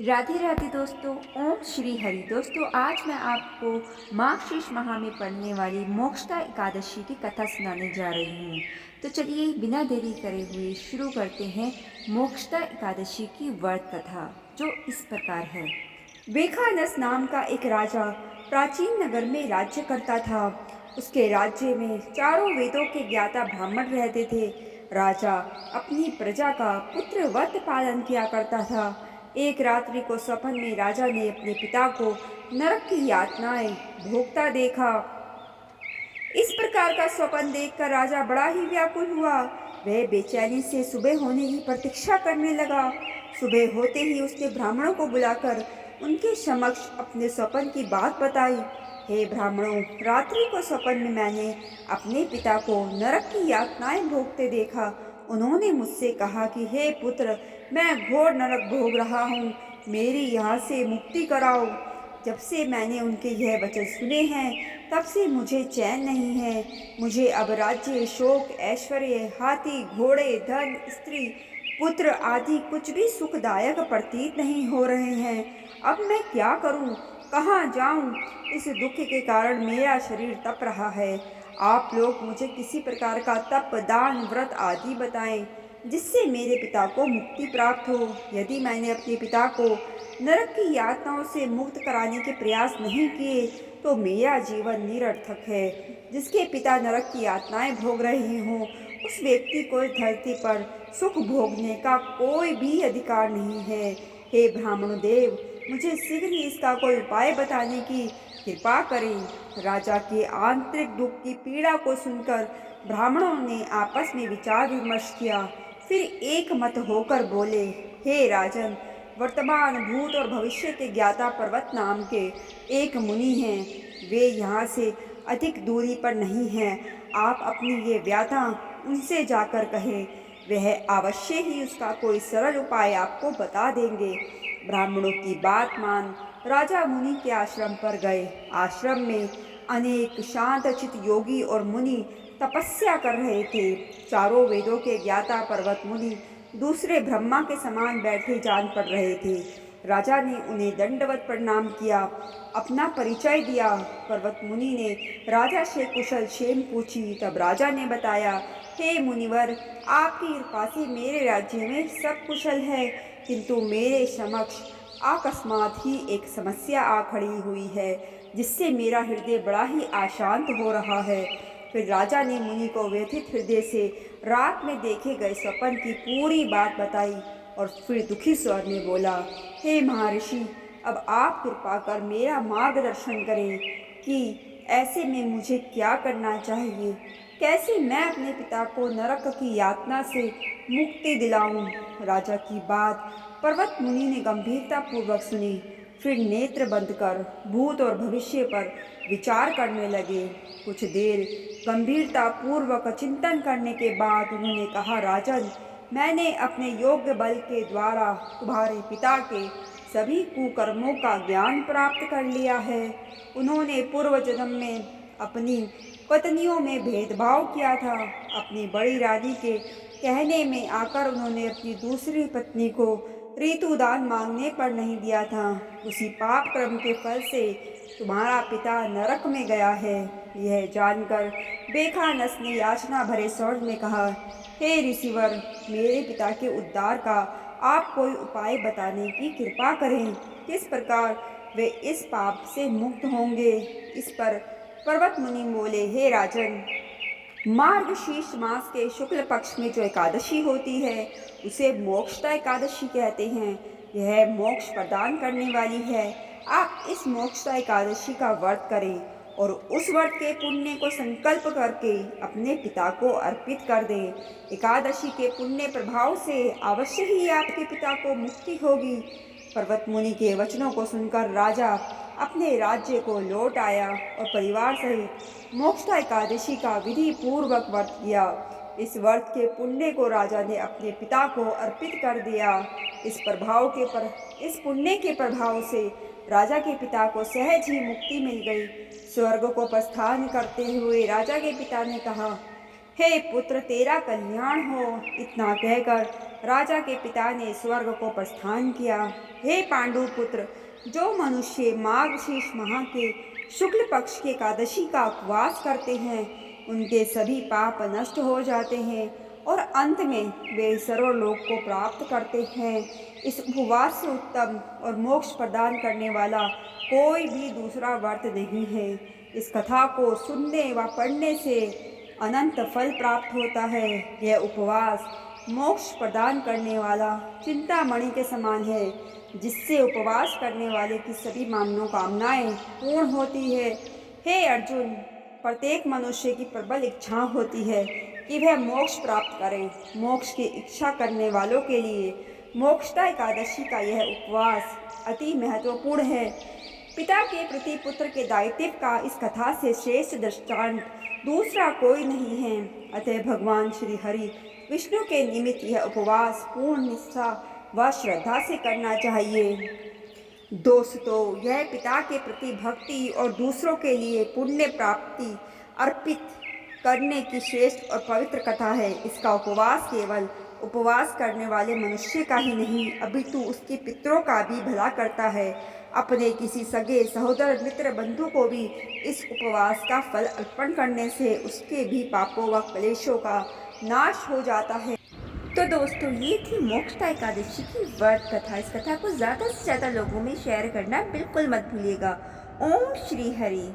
राधे राधे दोस्तों। ओम श्री हरि। दोस्तों, आज मैं आपको मार्गशीर्ष माह में पढ़ने वाली मोक्षदा एकादशी की कथा सुनाने जा रही हूँ। तो चलिए बिना देरी करे हुए शुरू करते हैं मोक्षदा एकादशी की व्रत कथा, जो इस प्रकार है। वेखानस नाम का एक राजा प्राचीन नगर में राज्य करता था। उसके राज्य में चारों वेदों के ज्ञाता ब्राह्मण रहते थे। राजा अपनी प्रजा का पुत्र व्रत पालन किया करता था। एक रात्रि को स्वप्न में राजा ने अपने पिता को नरक की यातनाएं भोगता देखा। इस प्रकार का स्वप्न देखकर राजा बड़ा ही व्याकुल हुआ। वह बेचैनी से सुबह होने की प्रतीक्षा करने लगा। सुबह होते ही उसने ब्राह्मणों को बुलाकर उनके समक्ष अपने स्वप्न की बात बताई। हे ब्राह्मणों, रात्रि को स्वप्न में मैंने अपने पिता को नरक की यातनाएं भोगते देखा। उन्होंने मुझसे कहा कि हे पुत्र, मैं घोर नरक भोग रहा हूँ, मेरी यहाँ से मुक्ति कराओ। जब से मैंने उनके यह वचन सुने हैं, तब से मुझे चैन नहीं है। मुझे अब राज्य, शोक, ऐश्वर्य, हाथी, घोड़े, धन, स्त्री, पुत्र आदि कुछ भी सुखदायक प्रतीत नहीं हो रहे हैं। अब मैं क्या करूं? कहाँ जाऊं? इस दुख के कारण मेरा शरीर तप रहा है। आप लोग मुझे किसी प्रकार का तप, दान, व्रत आदि बताएं, जिससे मेरे पिता को मुक्ति प्राप्त हो। यदि मैंने अपने पिता को नरक की यातनाओं से मुक्त कराने के प्रयास नहीं किए, तो मेरा जीवन निरर्थक है। जिसके पिता नरक की यातनाएं भोग रहे हों, उस व्यक्ति को इस धरती पर सुख भोगने का कोई भी अधिकार नहीं है। हे ब्राह्मण देव, मुझे शीघ्र ही इसका कोई उपाय बताने की कृपा करें। राजा के आंतरिक दुख की पीड़ा को सुनकर ब्राह्मणों ने आपस में विचार विमर्श किया। फिर एक मत होकर बोले, हे राजन, वर्तमान, भूत और भविष्य के ज्ञाता पर्वत नाम के एक मुनि हैं। वे यहाँ से अधिक दूरी पर नहीं हैं। आप अपनी ये व्याधा उनसे जाकर कहें, वह अवश्य ही उसका कोई सरल उपाय आपको बता देंगे। ब्राह्मणों की बात मान राजा मुनि के आश्रम पर गए। आश्रम में अनेक शांतचित योगी और मुनि तपस्या कर रहे थे। चारों वेदों के ज्ञाता पर्वत मुनि दूसरे ब्रह्मा के समान बैठे जान पड़ रहे थे। राजा ने उन्हें दंडवत प्रणाम किया, अपना परिचय दिया। पर्वत मुनि ने राजा से कुशल क्षेम पूछी। तब राजा ने बताया, हे मुनिवर, आपकी कृपा से मेरे राज्य में सब कुशल है, किंतु मेरे समक्ष अकस्मात ही एक समस्या आ खड़ी हुई है, जिससे मेरा हृदय बड़ा ही अशांत हो रहा है। फिर राजा ने मुनि को व्यथित हृदय से रात में देखे गए स्वप्न की पूरी बात बताई और फिर दुखी स्वर में बोला, हे महर्षि, अब आप कृपा कर मेरा मार्गदर्शन करें कि ऐसे में मुझे क्या करना चाहिए। कैसे मैं अपने पिता को नरक की यातना से मुक्ति दिलाऊं। राजा की बात पर्वत मुनि ने गंभीरता पूर्वक सुनी। फिर नेत्र बंद कर भूत और भविष्य पर विचार करने लगे। कुछ देर गंभीरता पूर्वक चिंतन करने के बाद उन्होंने कहा, राजन, मैंने अपने योग्य बल के द्वारा तुम्हारे पिता के सभी कुकर्मों का ज्ञान प्राप्त कर लिया है। उन्होंने पूर्व जन्म में अपनी पत्नियों में भेदभाव किया था। अपनी बड़ी रानी के कहने में आकर उन्होंने अपनी दूसरी पत्नी को ऋतुदान मांगने पर नहीं दिया था। उसी पाप कर्म के फल से तुम्हारा पिता नरक में गया है। यह जानकर बेखानस ने याचना भरे स्वर में कहा, हे ऋषिवर, मेरे पिता के उद्धार का आप कोई उपाय बताने की कृपा करें। किस प्रकार वे इस पाप से मुक्त होंगे। इस पर पर्वत मुनि बोले, हे राजन, मार्गशीर्ष मास के शुक्ल पक्ष में जो एकादशी होती है, उसे मोक्षदा एकादशी कहते हैं। यह मोक्ष प्रदान करने वाली है। आप इस मोक्षदा एकादशी का व्रत करें और उस व्रत के पुण्य को संकल्प करके अपने पिता को अर्पित कर दें। एकादशी के पुण्य प्रभाव से अवश्य ही आपके पिता को मुक्ति होगी। पर्वत मुनि के वचनों को सुनकर राजा अपने राज्य को लौट आया और परिवार सहित मोक्षदा एकादशी का विधि पूर्वक व्रत किया। इस व्रत के पुण्य को राजा ने अपने पिता को अर्पित कर दिया। इस पुण्य के प्रभाव से राजा के पिता को सहज ही मुक्ति मिल गई। स्वर्ग को प्रस्थान करते हुए राजा के पिता ने कहा, हे पुत्र, तेरा कल्याण हो। इतना कहकर राजा के पिता ने स्वर्ग को प्रस्थान किया। हे पांडु पुत्र, जो मनुष्य मार्गशीर्ष माह के शुक्ल पक्ष के एकादशी का उपवास करते हैं, उनके सभी पाप नष्ट हो जाते हैं और अंत में वे सर्वलोक को प्राप्त करते हैं। इस उपवास से उत्तम और मोक्ष प्रदान करने वाला कोई भी दूसरा व्रत नहीं है। इस कथा को सुनने व पढ़ने से अनंत फल प्राप्त होता है। यह उपवास मोक्ष प्रदान करने वाला चिंतामणि के समान है, जिससे उपवास करने वाले की सभी मनोकामनाएं पूर्ण होती है। हे अर्जुन, प्रत्येक मनुष्य की प्रबल इच्छा होती है कि वह मोक्ष प्राप्त करे। मोक्ष की इच्छा करने वालों के लिए मोक्षदा एकादशी का यह उपवास अति महत्वपूर्ण है। पिता के प्रति पुत्र के दायित्व का इस कथा से श्रेष्ठ दृष्टांत दूसरा कोई नहीं है। अतः भगवान श्री हरि विष्णु के निमित्त यह उपवास पूर्ण निष्ठा व श्रद्धा से करना चाहिए। दोस्तों, यह पिता के प्रति भक्ति और दूसरों के लिए पुण्य प्राप्ति अर्पित करने की श्रेष्ठ और पवित्र कथा है। इसका उपवास केवल उपवास करने वाले मनुष्य का ही नहीं, अपितु उसके पितरों का भी भला करता है। अपने किसी सगे सहोदर मित्र बंधु को भी इस उपवास का फल अर्पण करने से उसके भी पापों व क्लेशों का नाश हो जाता है। तो दोस्तों, ये थी मोक्षदा एकादशी की व्रत कथा। इस कथा को ज़्यादा से ज़्यादा लोगों में शेयर करना बिल्कुल मत भूलिएगा। ओम श्री हरि।